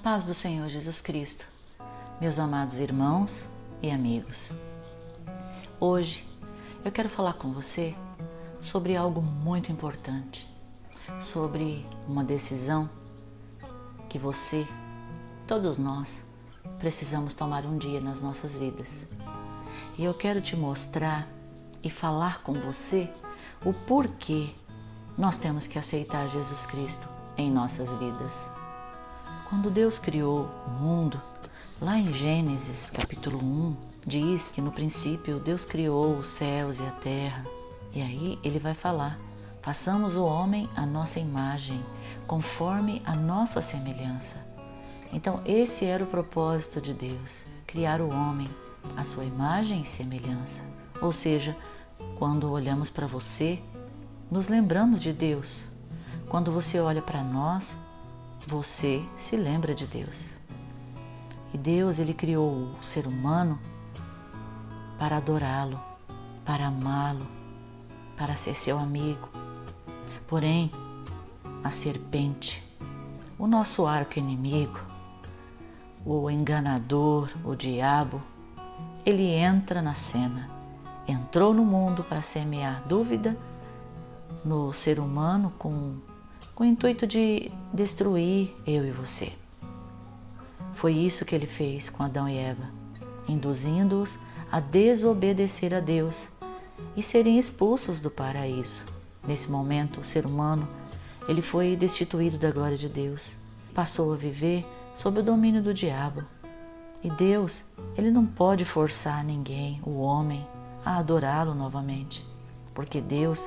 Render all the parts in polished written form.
paz do Senhor Jesus Cristo, meus amados irmãos e amigos. Hoje eu quero falar com você sobre algo muito importante, sobre uma decisão que você, todos nós, precisamos tomar um dia nas nossas vidas. E eu quero te mostrar e falar com você o porquê nós temos que aceitar Jesus Cristo em nossas vidas. Quando Deus criou o mundo, lá em Gênesis capítulo 1, diz que no princípio Deus criou os céus e a terra. E aí ele vai falar: façamos o homem à nossa imagem, conforme a nossa semelhança. Então esse era o propósito de Deus, criar o homem à sua imagem e semelhança. Ou seja, quando olhamos para você, nos lembramos de Deus. Quando você olha para nós, você se lembra de Deus. E Deus, ele criou o ser humano para adorá-lo, para amá-lo, para ser seu amigo. Porém, a serpente, o nosso arqui-inimigo, o enganador, o diabo, ele entra na cena. Entrou no mundo para semear dúvida no ser humano com o intuito de destruir eu e você. Foi isso que ele fez com Adão e Eva, induzindo-os a desobedecer a Deus e serem expulsos do paraíso. Nesse momento, o ser humano, ele foi destituído da glória de Deus, passou a viver sob o domínio do diabo. E Deus, ele não pode forçar ninguém, o homem, a adorá-lo novamente, porque Deus,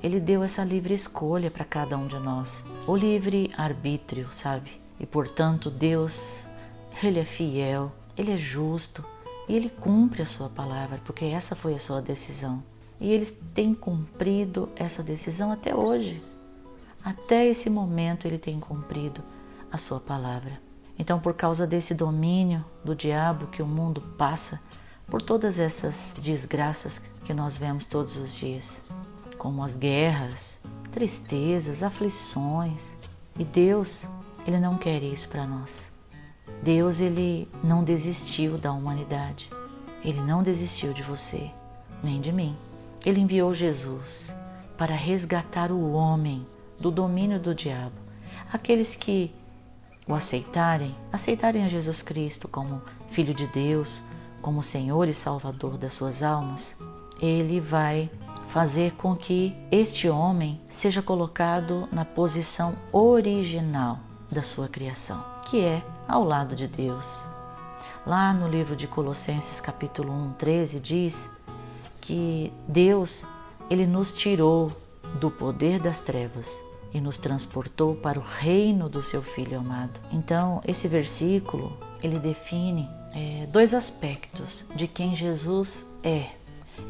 ele deu essa livre escolha para cada um de nós, o livre arbítrio, sabe? E portanto Deus, ele é fiel, ele é justo e ele cumpre a sua palavra, porque essa foi a sua decisão. E ele tem cumprido essa decisão até hoje. Até esse momento ele tem cumprido a sua palavra. Então, por causa desse domínio do diabo que o mundo passa, por todas essas desgraças que nós vemos todos os dias, como as guerras, tristezas, aflições. E Deus, ele não quer isso para nós. Deus, ele não desistiu da humanidade. Ele não desistiu de você, nem de mim. Ele enviou Jesus para resgatar o homem do domínio do diabo. Aqueles que o aceitarem a Jesus Cristo como Filho de Deus, como Senhor e Salvador das suas almas, ele vai fazer com que este homem seja colocado na posição original da sua criação, que é ao lado de Deus. Lá no livro de Colossenses capítulo 1, 13 diz que Deus, ele nos tirou do poder das trevas e nos transportou para o reino do seu Filho amado. Então, esse versículo, ele define dois aspectos de quem Jesus é.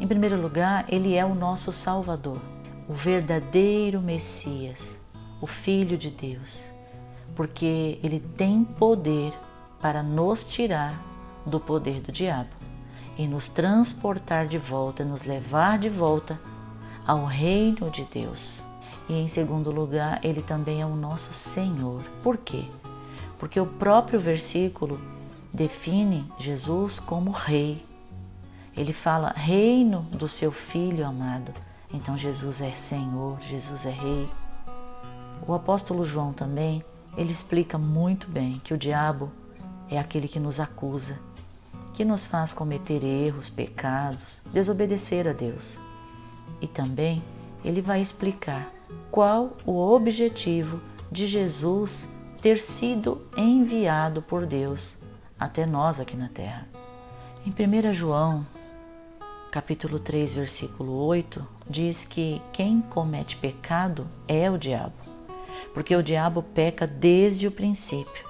Em primeiro lugar, ele é o nosso Salvador, o verdadeiro Messias, o Filho de Deus, porque ele tem poder para nos tirar do poder do diabo e nos transportar de volta, nos levar de volta ao reino de Deus. E em segundo lugar, ele também é o nosso Senhor. Por quê? Porque o próprio versículo define Jesus como Rei. Ele fala reino do seu Filho amado. Então Jesus é Senhor, Jesus é Rei. O apóstolo João também, ele explica muito bem que o diabo é aquele que nos acusa, que nos faz cometer erros, pecados, desobedecer a Deus. E também ele vai explicar qual o objetivo de Jesus ter sido enviado por Deus até nós aqui na terra. Em 1 João capítulo 3, versículo 8, diz que quem comete pecado é o diabo, porque o diabo peca desde o princípio.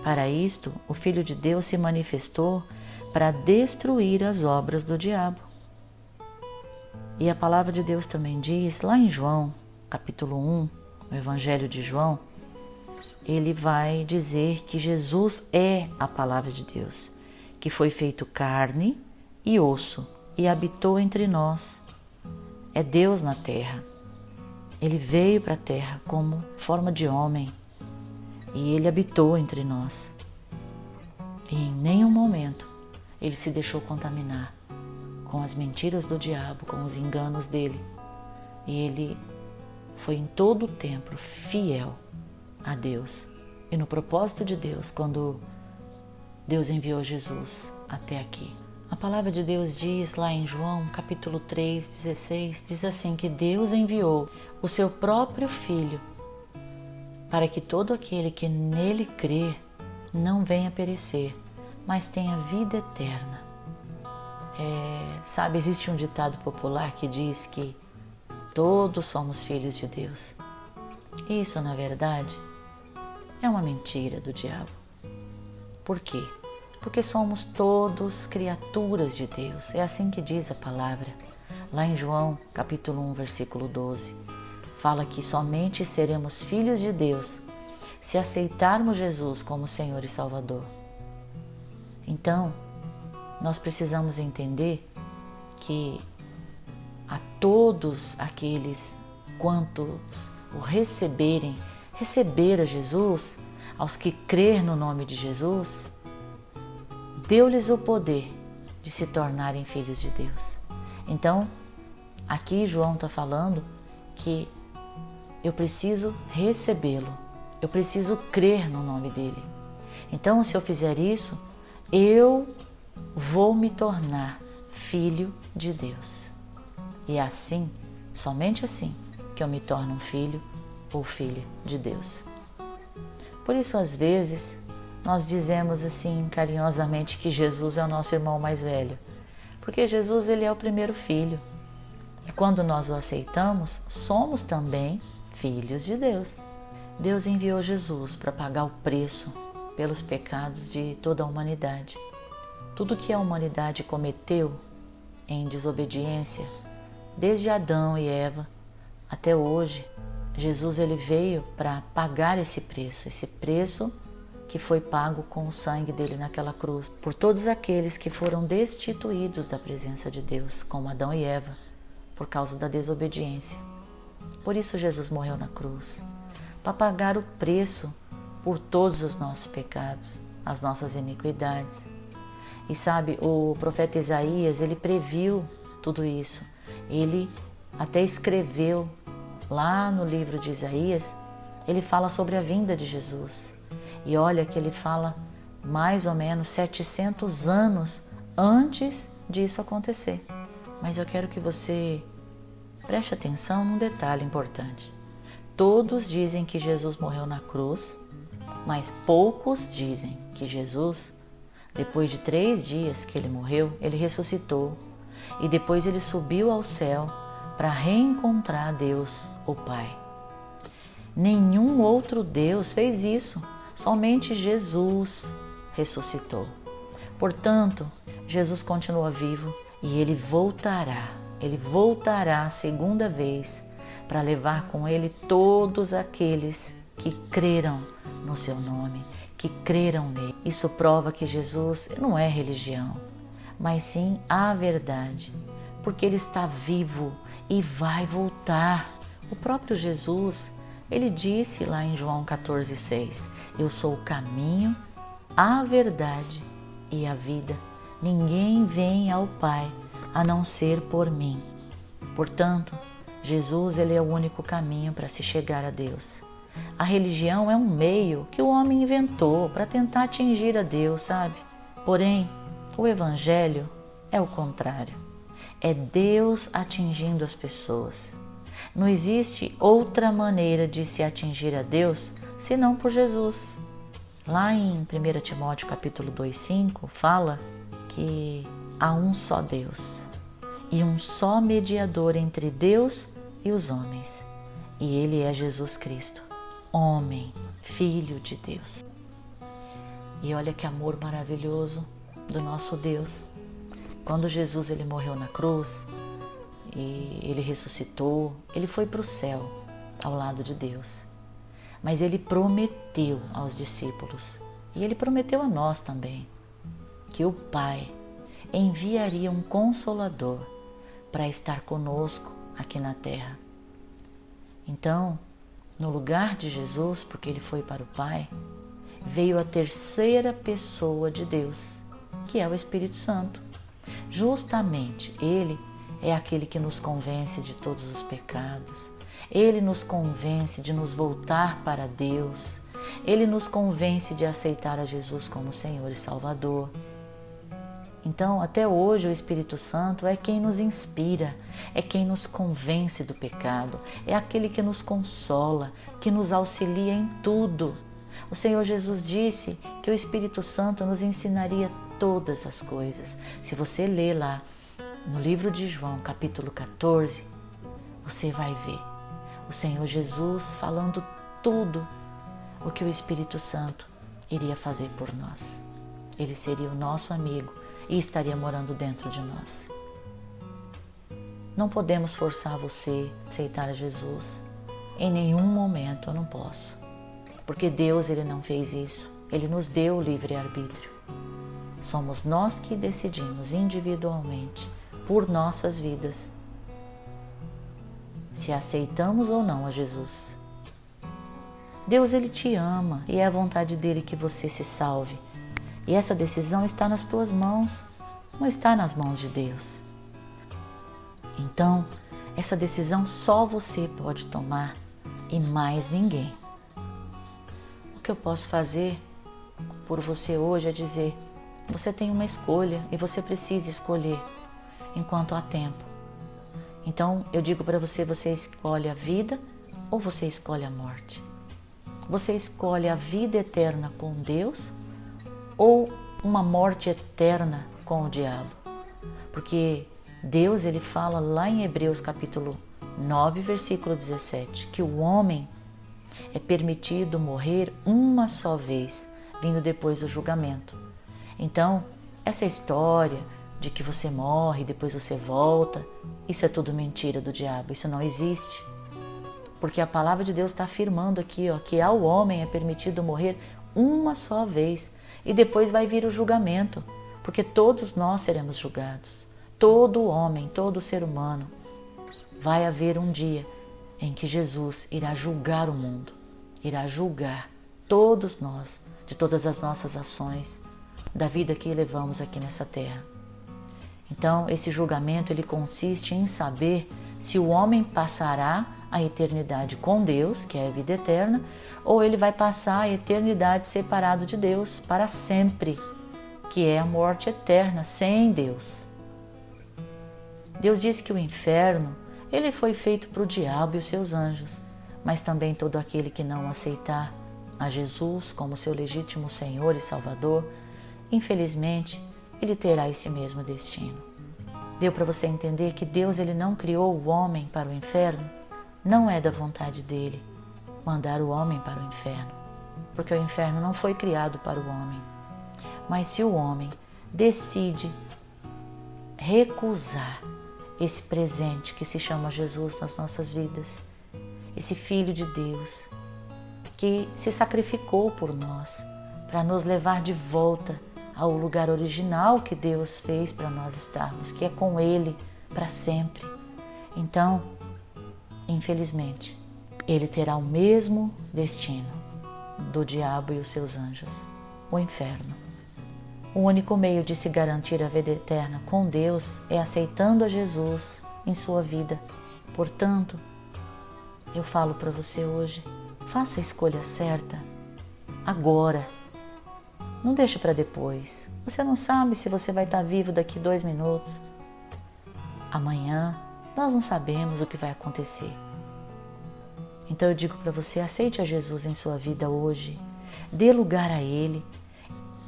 Para isto, o Filho de Deus se manifestou para destruir as obras do diabo. E a palavra de Deus também diz, lá em João, capítulo 1, no Evangelho de João, ele vai dizer que Jesus é a palavra de Deus, que foi feito carne e osso, e habitou entre nós. É Deus na terra. Ele veio para a terra como forma de homem e Ele habitou entre nós. E em nenhum momento Ele se deixou contaminar com as mentiras do diabo, com os enganos dele. E Ele foi em todo o tempo fiel a Deus e no propósito de Deus quando Deus enviou Jesus até aqui. A palavra de Deus diz lá em João capítulo 3:16, diz assim, que Deus enviou o seu próprio Filho para que todo aquele que nele crê não venha perecer, mas tenha vida eterna. Sabe, existe um ditado popular que diz que todos somos filhos de Deus. Isso, na verdade, é uma mentira do diabo. Por quê? Porque somos todos criaturas de Deus. É assim que diz a palavra. Lá em João, capítulo 1, versículo 12, fala que somente seremos filhos de Deus se aceitarmos Jesus como Senhor e Salvador. Então, nós precisamos entender que a todos aqueles quantos o receber a Jesus, aos que crer no nome de Jesus, deu-lhes o poder de se tornarem filhos de Deus. Então, aqui João está falando que eu preciso recebê-lo, eu preciso crer no nome dele. Então, se eu fizer isso, eu vou me tornar filho de Deus. E é assim, somente assim, que eu me torno um filho ou filha de Deus. Por isso, às vezes, nós dizemos assim carinhosamente que Jesus é o nosso irmão mais velho, porque Jesus ele é o primeiro filho. E quando nós o aceitamos, somos também filhos de Deus. Deus enviou Jesus para pagar o preço pelos pecados de toda a humanidade. Tudo que a humanidade cometeu em desobediência, desde Adão e Eva até hoje, Jesus ele veio para pagar esse preço que foi pago com o sangue dele naquela cruz, por todos aqueles que foram destituídos da presença de Deus, como Adão e Eva, por causa da desobediência. Por isso Jesus morreu na cruz, para pagar o preço por todos os nossos pecados, as nossas iniquidades. E sabe, o profeta Isaías, ele previu tudo isso. Ele até escreveu lá no livro de Isaías, ele fala sobre a vinda de Jesus. E olha que ele fala mais ou menos 700 anos antes disso acontecer. Mas eu quero que você preste atenção num detalhe importante. Todos dizem que Jesus morreu na cruz, mas poucos dizem que Jesus, depois de 3 dias que ele morreu, ele ressuscitou e depois ele subiu ao céu para reencontrar Deus, o Pai. Nenhum outro Deus fez isso, somente Jesus ressuscitou. Portanto, Jesus continua vivo e ele voltará a segunda vez para levar com ele todos aqueles que creram no seu nome, que creram nele. Isso prova que Jesus não é religião, mas sim a verdade, porque ele está vivo e vai voltar. O próprio Jesus, ele disse lá em João 14,6, eu sou o caminho, a verdade e a vida. Ninguém vem ao Pai a não ser por mim. Portanto, Jesus ele é o único caminho para se chegar a Deus. A religião é um meio que o homem inventou para tentar atingir a Deus, sabe? Porém, o Evangelho é o contrário. É Deus atingindo as pessoas. Não existe outra maneira de se atingir a Deus senão por Jesus. Lá em 1 Timóteo capítulo 2,5 fala que há um só Deus e um só mediador entre Deus e os homens. E ele é Jesus Cristo, homem, filho de Deus. E olha que amor maravilhoso do nosso Deus. Quando Jesus ele morreu na cruz e ele ressuscitou, ele foi para o céu ao lado de Deus. Mas ele prometeu aos discípulos, e ele prometeu a nós também, que o Pai enviaria um Consolador para estar conosco aqui na terra. Então, no lugar de Jesus, porque ele foi para o Pai, veio a terceira pessoa de Deus, que é o Espírito Santo. Justamente ele é aquele que nos convence de todos os pecados. Ele nos convence de nos voltar para Deus. Ele nos convence de aceitar a Jesus como Senhor e Salvador. Então, até hoje, o Espírito Santo é quem nos inspira, é quem nos convence do pecado, é aquele que nos consola, que nos auxilia em tudo. O Senhor Jesus disse que o Espírito Santo nos ensinaria todas as coisas. Se você ler lá no livro de João, capítulo 14, você vai ver o Senhor Jesus falando tudo o que o Espírito Santo iria fazer por nós. Ele seria o nosso amigo e estaria morando dentro de nós. Não podemos forçar você a aceitar Jesus. Em nenhum momento eu não posso. Porque Deus, ele não fez isso. Ele nos deu o livre-arbítrio. Somos nós que decidimos individualmente, por nossas vidas, se aceitamos ou não a Jesus. Deus, ele te ama e é a vontade dele que você se salve. E essa decisão está nas tuas mãos, não está nas mãos de Deus. Então, essa decisão só você pode tomar e mais ninguém. O que eu posso fazer por você hoje é dizer: você tem uma escolha e você precisa escolher enquanto há tempo. Então, eu digo para você, você escolhe a vida ou você escolhe a morte? Você escolhe a vida eterna com Deus ou uma morte eterna com o diabo? Porque Deus, ele fala lá em Hebreus capítulo 9, versículo 17, que o homem é permitido morrer uma só vez, vindo depois do julgamento. Então, essa história de que você morre e depois você volta, isso é tudo mentira do diabo, isso não existe. Porque a palavra de Deus está afirmando aqui, que ao homem é permitido morrer uma só vez e depois vai vir o julgamento, porque todos nós seremos julgados. Todo homem, todo ser humano, vai haver um dia em que Jesus irá julgar o mundo, irá julgar todos nós, de todas as nossas ações, da vida que levamos aqui nessa terra. Então, esse julgamento, ele consiste em saber se o homem passará a eternidade com Deus, que é a vida eterna, ou ele vai passar a eternidade separado de Deus para sempre, que é a morte eterna, sem Deus. Deus disse que o inferno, ele foi feito para o diabo e os seus anjos, mas também todo aquele que não aceitar a Jesus como seu legítimo Senhor e Salvador, infelizmente, ele terá esse mesmo destino. Deu para você entender que Deus, ele não criou o homem para o inferno? Não é da vontade dele mandar o homem para o inferno, porque o inferno não foi criado para o homem. Mas se o homem decide recusar esse presente que se chama Jesus nas nossas vidas, esse Filho de Deus, que se sacrificou por nós, para nos levar de volta ao lugar original que Deus fez para nós estarmos, que é com Ele para sempre. Então, infelizmente, ele terá o mesmo destino do diabo e os seus anjos, o inferno. O único meio de se garantir a vida eterna com Deus é aceitando a Jesus em sua vida. Portanto, eu falo para você hoje, faça a escolha certa agora. Não deixe para depois. Você não sabe se você vai estar vivo daqui 2 minutos. Amanhã, nós não sabemos o que vai acontecer. Então eu digo para você, aceite a Jesus em sua vida hoje. Dê lugar a Ele.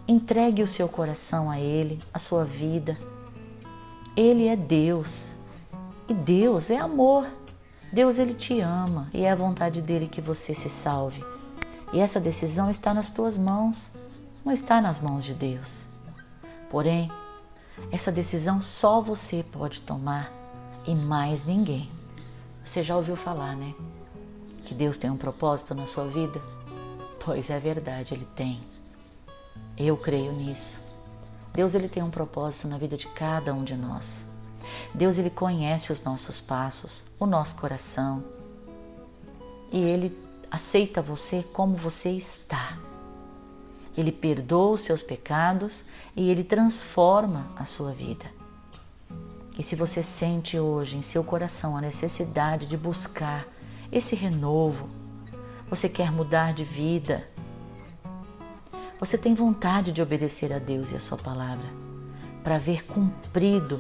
Entregue o seu coração a Ele, a sua vida. Ele é Deus. E Deus é amor. Deus, ele te ama e é a vontade dele que você se salve. E essa decisão está nas tuas mãos, não está nas mãos de Deus. Porém, essa decisão só você pode tomar e mais ninguém. Você já ouviu falar, né? Que Deus tem um propósito na sua vida? Pois é verdade, Ele tem. Eu creio nisso. Deus, ele tem um propósito na vida de cada um de nós. Deus, ele conhece os nossos passos, o nosso coração. E Ele aceita você como você está. Ele perdoa os seus pecados e Ele transforma a sua vida. E se você sente hoje em seu coração a necessidade de buscar esse renovo, você quer mudar de vida, você tem vontade de obedecer a Deus e a sua palavra, para ver cumprido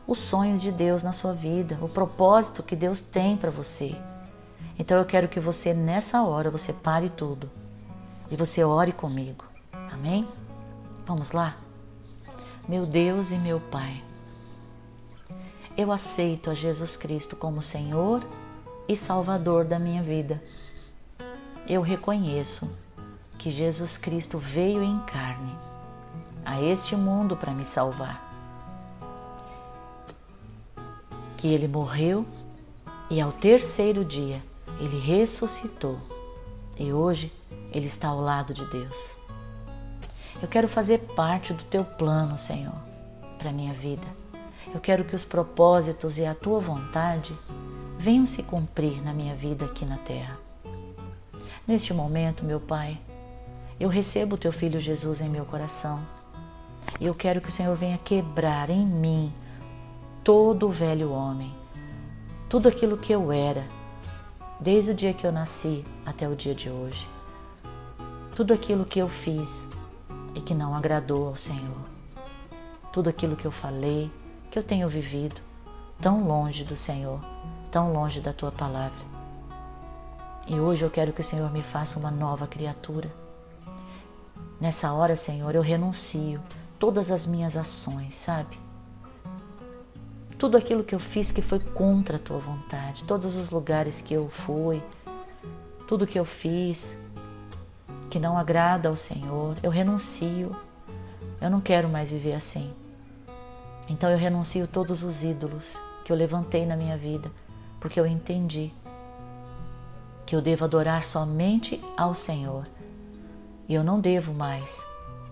os sonhos de Deus na sua vida, o propósito que Deus tem para você. Então eu quero que você, nessa hora, você pare tudo e você ore comigo. Amém? Vamos lá? Meu Deus e meu Pai, eu aceito a Jesus Cristo como Senhor e Salvador da minha vida. Eu reconheço que Jesus Cristo veio em carne a este mundo para me salvar. Que Ele morreu e ao terceiro dia Ele ressuscitou e hoje Ele está ao lado de Deus. Eu quero fazer parte do Teu plano, Senhor, para a minha vida. Eu quero que os propósitos e a Tua vontade venham se cumprir na minha vida aqui na terra. Neste momento, meu Pai, eu recebo o Teu Filho Jesus em meu coração e eu quero que o Senhor venha quebrar em mim todo o velho homem, tudo aquilo que eu era, desde o dia que eu nasci até o dia de hoje, tudo aquilo que eu fiz e que não agradou ao Senhor, tudo aquilo que eu falei, que eu tenho vivido tão longe do Senhor, tão longe da Tua palavra. E hoje eu quero que o Senhor me faça uma nova criatura. Nessa hora, Senhor, eu renuncio todas as minhas ações, sabe? Tudo aquilo que eu fiz que foi contra a Tua vontade, todos os lugares que eu fui, tudo que eu fiz que não agrada ao Senhor, eu renuncio. Eu não quero mais viver assim. Então eu renuncio todos os ídolos que eu levantei na minha vida, porque eu entendi que eu devo adorar somente ao Senhor. E eu não devo mais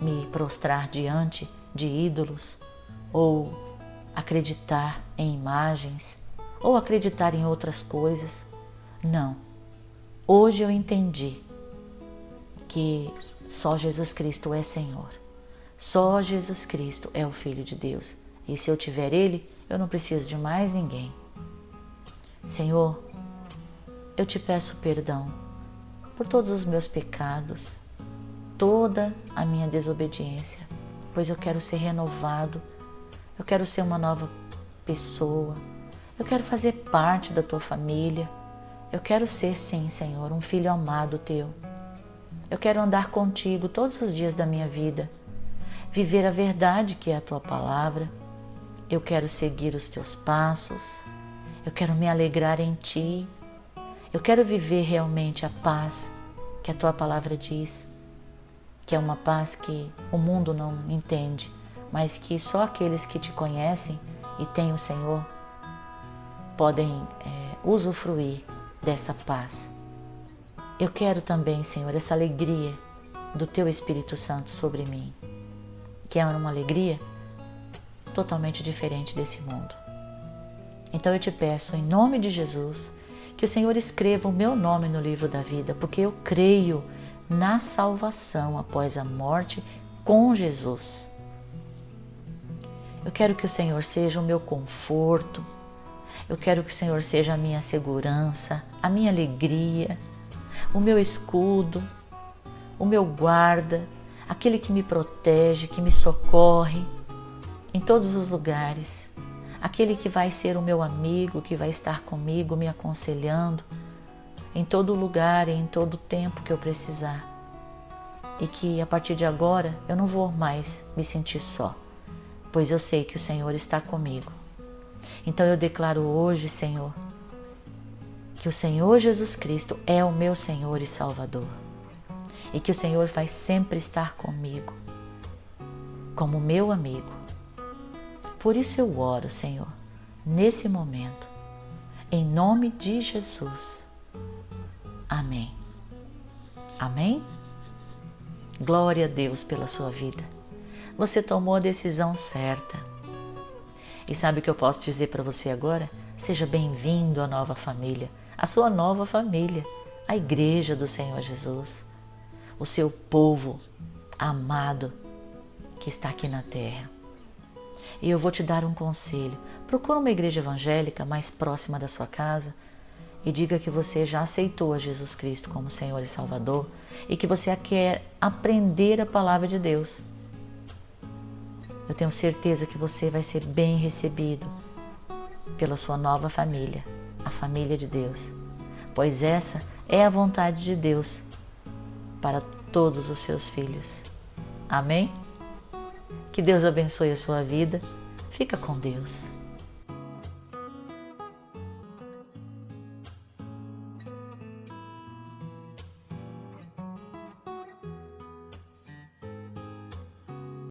me prostrar diante de ídolos ou acreditar em imagens ou acreditar em outras coisas. Não. Hoje eu entendi que só Jesus Cristo é Senhor. Só Jesus Cristo é o Filho de Deus. E se eu tiver Ele, eu não preciso de mais ninguém. Senhor, eu te peço perdão por todos os meus pecados, toda a minha desobediência, pois eu quero ser renovado, eu quero ser uma nova pessoa, eu quero fazer parte da Tua família, eu quero ser, sim, Senhor, um filho amado Teu. Eu quero andar contigo todos os dias da minha vida, viver a verdade que é a Tua palavra. Eu quero seguir os Teus passos, eu quero me alegrar em Ti, eu quero viver realmente a paz que a Tua palavra diz, que é uma paz que o mundo não entende, mas que só aqueles que Te conhecem e têm o Senhor podem usufruir dessa paz. Eu quero também, Senhor, essa alegria do Teu Espírito Santo sobre mim, que é uma alegria totalmente diferente desse mundo. Então eu te peço, em nome de Jesus, que o Senhor escreva o meu nome no livro da vida, porque eu creio na salvação após a morte com Jesus. Eu quero que o Senhor seja o meu conforto, eu quero que o Senhor seja a minha segurança, a minha alegria, o meu escudo, o meu guarda, aquele que me protege, que me socorre em todos os lugares, aquele que vai ser o meu amigo, que vai estar comigo, me aconselhando em todo lugar e em todo tempo que eu precisar. E que a partir de agora eu não vou mais me sentir só, pois eu sei que o Senhor está comigo. Então eu declaro hoje, Senhor, que o Senhor Jesus Cristo é o meu Senhor e Salvador e que o Senhor vai sempre estar comigo como meu amigo. Por isso eu oro, Senhor, nesse momento, em nome de Jesus. Amém. Amém? Glória a Deus pela sua vida. Você tomou a decisão certa. E sabe o que eu posso dizer para você agora? Seja bem-vindo à nova família, à sua nova família, a igreja do Senhor Jesus, o seu povo amado que está aqui na terra. E eu vou te dar um conselho. Procura uma igreja evangélica mais próxima da sua casa e diga que você já aceitou a Jesus Cristo como Senhor e Salvador e que você quer aprender a palavra de Deus. Eu tenho certeza que você vai ser bem recebido pela sua nova família, a família de Deus, pois essa é a vontade de Deus para todos os seus filhos. Amém? Que Deus abençoe a sua vida. Fica com Deus.